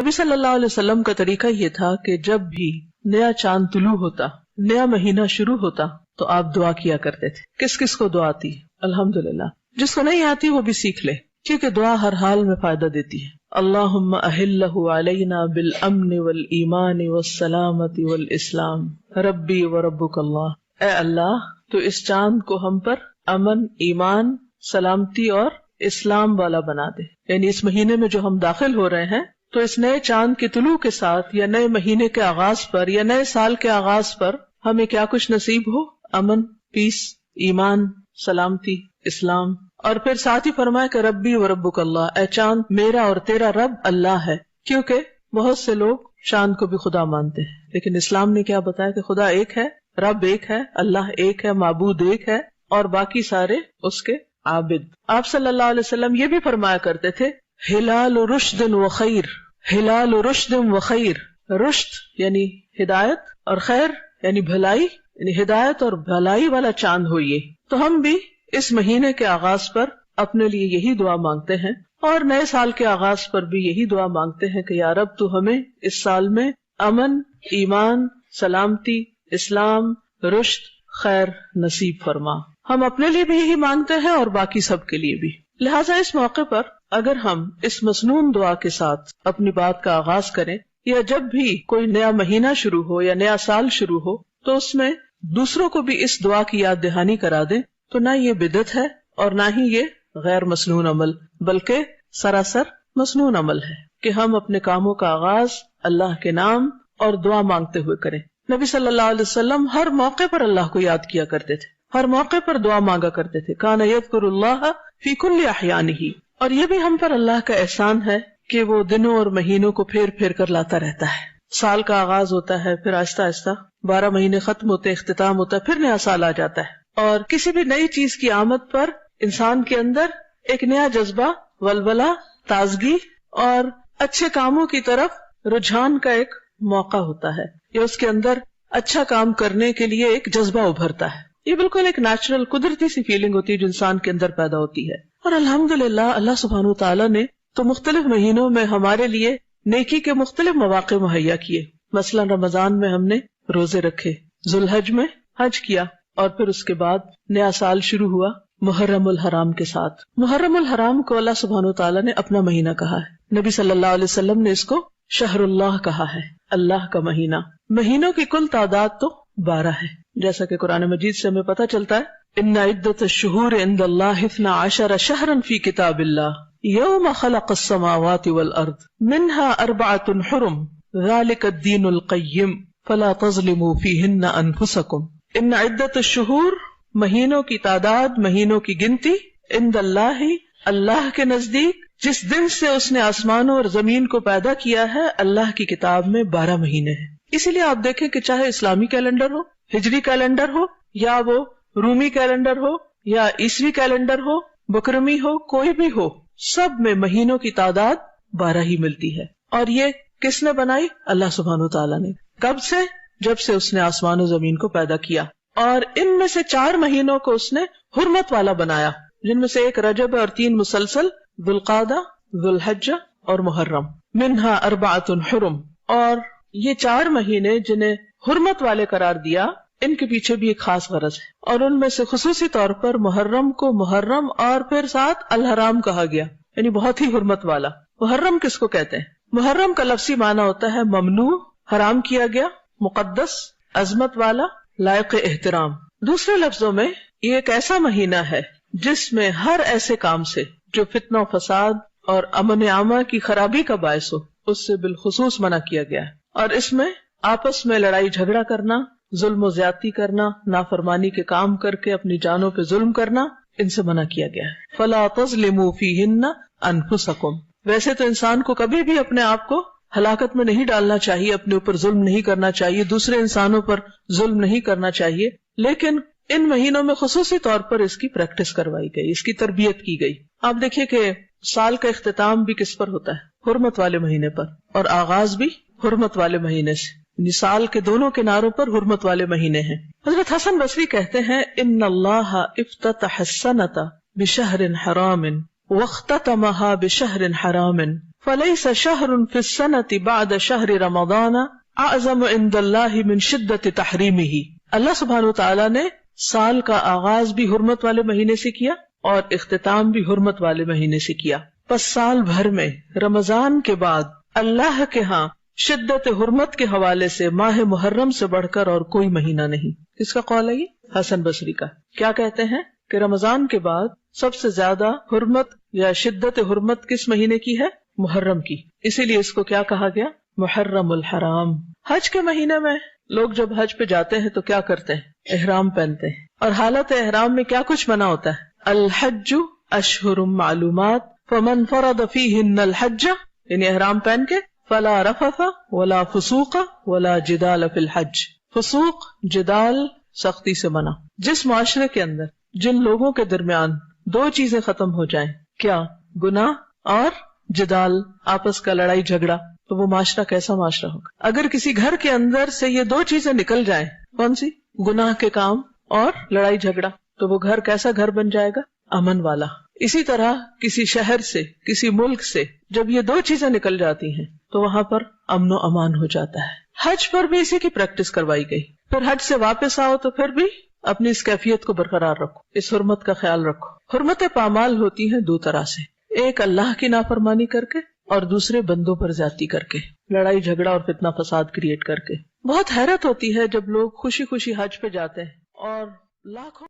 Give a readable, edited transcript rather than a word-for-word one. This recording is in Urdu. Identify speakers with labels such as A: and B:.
A: نبی صلی اللہ علیہ وسلم کا طریقہ یہ تھا کہ جب بھی نیا چاند طلوع ہوتا، نیا مہینہ شروع ہوتا، تو آپ دعا کیا کرتے تھے. کس کس کو دعا آتی ہے؟ الحمدللہ. جس کو نہیں آتی وہ بھی سیکھ لے، کیونکہ دعا ہر حال میں فائدہ دیتی ہے. اللہم احلہ علینا بالامن والایمان والسلامت والاسلام ربی وربک اللہ. اے اللہ تو اس چاند کو ہم پر امن، ایمان، سلامتی اور اسلام والا بنا دے. یعنی اس مہینے میں جو ہم داخل ہو رہے ہیں تو اس نئے چاند کے طلوع کے ساتھ یا نئے مہینے کے آغاز پر یا نئے سال کے آغاز پر ہمیں کیا کچھ نصیب ہو؟ امن، پیس، ایمان، سلامتی، اسلام. اور پھر ساتھ ہی فرمایا کہ ربی و ربک اللہ، اے چاند میرا اور تیرا رب اللہ ہے. کیونکہ بہت سے لوگ چاند کو بھی خدا مانتے ہیں، لیکن اسلام نے کیا بتایا کہ خدا ایک ہے، رب ایک ہے، اللہ ایک ہے، معبود ایک ہے، اور باقی سارے اس کے عابد. آپ صلی اللہ علیہ وسلم یہ بھی فرمایا کرتے تھے ہلال رشد و خیر، ہلال رشد و خیر. رشد یعنی ہدایت اور خیر یعنی بھلائی، یعنی ہدایت اور بھلائی والا چاند ہو یہ. تو ہم بھی اس مہینے کے آغاز پر اپنے لیے یہی دعا مانگتے ہیں، اور نئے سال کے آغاز پر بھی یہی دعا مانگتے ہیں کہ یا رب تو ہمیں اس سال میں امن، ایمان، سلامتی، اسلام، رشد، خیر نصیب فرما. ہم اپنے لیے بھی یہی مانگتے ہیں اور باقی سب کے لیے بھی. لہٰذا اس موقع پر اگر ہم اس مسنون دعا کے ساتھ اپنی بات کا آغاز کریں، یا جب بھی کوئی نیا مہینہ شروع ہو یا نیا سال شروع ہو، تو اس میں دوسروں کو بھی اس دعا کی یاد دہانی کرا دیں، تو نہ یہ بدعت ہے اور نہ ہی یہ غیر مسنون عمل، بلکہ سراسر مسنون عمل ہے کہ ہم اپنے کاموں کا آغاز اللہ کے نام اور دعا مانگتے ہوئے کریں. نبی صلی اللہ علیہ وسلم ہر موقع پر اللہ کو یاد کیا کرتے تھے، ہر موقع پر دعا مانگا کرتے تھے. کان یذکر اللہ فی کل احیانہ. اور یہ بھی ہم پر اللہ کا احسان ہے کہ وہ دنوں اور مہینوں کو پھیر پھیر کر لاتا رہتا ہے. سال کا آغاز ہوتا ہے، پھر آہستہ آہستہ 12 مہینے ختم ہوتے، اختتام ہوتا ہے، پھر نیا سال آ جاتا ہے. اور کسی بھی نئی چیز کی آمد پر انسان کے اندر ایک نیا جذبہ، ولولہ، تازگی اور اچھے کاموں کی طرف رجحان کا ایک موقع ہوتا ہے، یا اس کے اندر اچھا کام کرنے کے لیے ایک جذبہ ابھرتا ہے. یہ بالکل ایک نیچرل قدرتی سی فیلنگ ہوتی ہے جو انسان کے اندر پیدا ہوتی ہے. اور الحمدللہ اللہ سبحانہ وتعالی نے تو مختلف مہینوں میں ہمارے لیے نیکی کے مختلف مواقع مہیا کیے. مثلا رمضان میں ہم نے روزے رکھے، ذوالحج میں حج کیا، اور پھر اس کے بعد نیا سال شروع ہوا محرم الحرام کے ساتھ. محرم الحرام کو اللہ سبحانہ وتعالی نے اپنا مہینہ کہا ہے. نبی صلی اللہ علیہ وسلم نے اس کو شہر اللہ کہا ہے، اللہ کا مہینہ. مہینوں کی کل تعداد تو 12 ہے، جیسا کہ قرآن مجید سے ہمیں پتہ چلتا ہے ان عدت الشہور عند اللہ 12 شہرا فی کتاب اللہ یوم خلق السماوات والارض منها 4 حرم ذلك الدین القیم فلا تظلموا فیہن انفسکم. ان عدت الشہور، مہینوں کی تعداد، مہینوں کی گنتی، عند اللہ، اللہ کے نزدیک، جس دن سے اس نے آسمانوں اور زمین کو پیدا کیا ہے، اللہ کی کتاب میں 12 مہینے ہیں. اسی لیے آپ دیکھیں کہ چاہے اسلامی کیلنڈر ہو، ہجری کیلنڈر ہو، یا وہ رومی کیلنڈر ہو، یا عیسوی کیلنڈر ہو، بکرمی ہو، کوئی بھی ہو، سب میں مہینوں کی تعداد 12 ہی ملتی ہے. اور یہ کس نے بنائی؟ اللہ سبحانہ وتعالی نے. کب سے؟ جب سے اس نے آسمان و زمین کو پیدا کیا. اور ان میں سے 4 مہینوں کو اس نے حرمت والا بنایا، جن میں سے ایک رجب اور 3 مسلسل، ذوالقعدہ، ذوالحجہ اور محرم. منہا 4 حرم. اور یہ 4 مہینے جنہیں حرمت والے قرار دیا، ان کے پیچھے بھی ایک خاص غرض ہے. اور ان میں سے خصوصی طور پر محرم کو محرم اور پھر ساتھ الحرام کہا گیا، یعنی بہت ہی حرمت والا. محرم کس کو کہتے ہیں؟ محرم کا لفظی معنی ہوتا ہے ممنوع، حرام کیا گیا، مقدس، عظمت والا، لائق احترام. دوسرے لفظوں میں یہ ایک ایسا مہینہ ہے جس میں ہر ایسے کام سے جو فتنہ و فساد اور امن عامہ کی خرابی کا باعث ہو، اس سے بالخصوص منع کیا گیا ہے. اور اس میں آپس میں لڑائی جھگڑا کرنا، ظلم و زیادتی کرنا، نافرمانی کے کام کر کے اپنی جانوں پہ ظلم کرنا، ان سے منع کیا گیا ہے. فَلَا تَظْلِمُوا فِيهِنَّ أَنفُسَكُمْ. ویسے تو انسان کو کبھی بھی اپنے آپ کو ہلاکت میں نہیں ڈالنا چاہیے، اپنے اوپر ظلم نہیں کرنا چاہیے، دوسرے انسانوں پر ظلم نہیں کرنا چاہیے، لیکن ان مہینوں میں خصوصی طور پر اس کی پریکٹس کروائی گئی، اس کی تربیت کی گئی. آپ دیکھیے کہ سال کا اختتام بھی کس پر ہوتا ہے؟ حرمت والے مہینے پر، اور آغاز بھی حرمت والے مہینے سے. یعنی سال کے دونوں کناروں پر حرمت والے مہینے ہیں. حضرت حسن بصری کہتے ہیں ان اللہ افتتح السنۃ بشہر حرام واختتمها بشہر حرام فلیس شہر فی السنۃ بعد شہر رمضان اعظم عند اللہ من شدت تحریمہ. اللہ سبحانہ وتعالی نے سال کا آغاز بھی حرمت والے مہینے سے کیا اور اختتام بھی حرمت والے مہینے سے کیا. پس سال بھر میں رمضان کے بعد اللہ کے ہاں شدت حرمت کے حوالے سے ماہ محرم سے بڑھ کر اور کوئی مہینہ نہیں. کس کا قول ہے یہ؟ حسن بصری کا. کیا کہتے ہیں کہ رمضان کے بعد سب سے زیادہ حرمت یا شدت حرمت کس مہینے کی ہے؟ محرم کی. اسی لیے اس کو کیا کہا گیا؟ محرم الحرام. حج کے مہینے میں لوگ جب حج پہ جاتے ہیں تو کیا کرتے ہیں؟ احرام پہنتے ہیں. اور حالت احرام میں کیا کچھ منع ہوتا ہے؟ الحج اشہر معلومات فمن فرض فیہن الحج، یعنی احرام پہن کے فلا رفث ولا فسوق ولا جدال فی الحج. فسوق، جدال سختی سے منع. جس معاشرے کے اندر جن لوگوں کے درمیان دو چیزیں ختم ہو جائیں، کیا؟ گناہ اور جدال، آپس کا لڑائی جھگڑا، تو وہ معاشرہ کیسا معاشرہ ہوگا؟ اگر کسی گھر کے اندر سے یہ دو چیزیں نکل جائیں، کون سی؟ گناہ کے کام اور لڑائی جھگڑا، تو وہ گھر کیسا گھر بن جائے گا؟ امن والا. اسی طرح کسی شہر سے، کسی ملک سے جب یہ دو چیزیں نکل جاتی ہیں تو وہاں پر امن و امان ہو جاتا ہے. حج پر بھی اسی کی پریکٹس کروائی گئی. پھر حج سے واپس آؤ تو پھر بھی اپنی اس کیفیت کو برقرار رکھو، اس حرمت کا خیال رکھو. حرمت پامال ہوتی ہیں دو طرح سے، ایک اللہ کی نافرمانی کر کے اور دوسرے بندوں پر زیادتی کر کے، لڑائی جھگڑا اور فتنہ فساد کریٹ کر کے. بہت حیرت ہوتی ہے جب لوگ خوشی خوشی حج پہ جاتے ہیں اور لاکھوں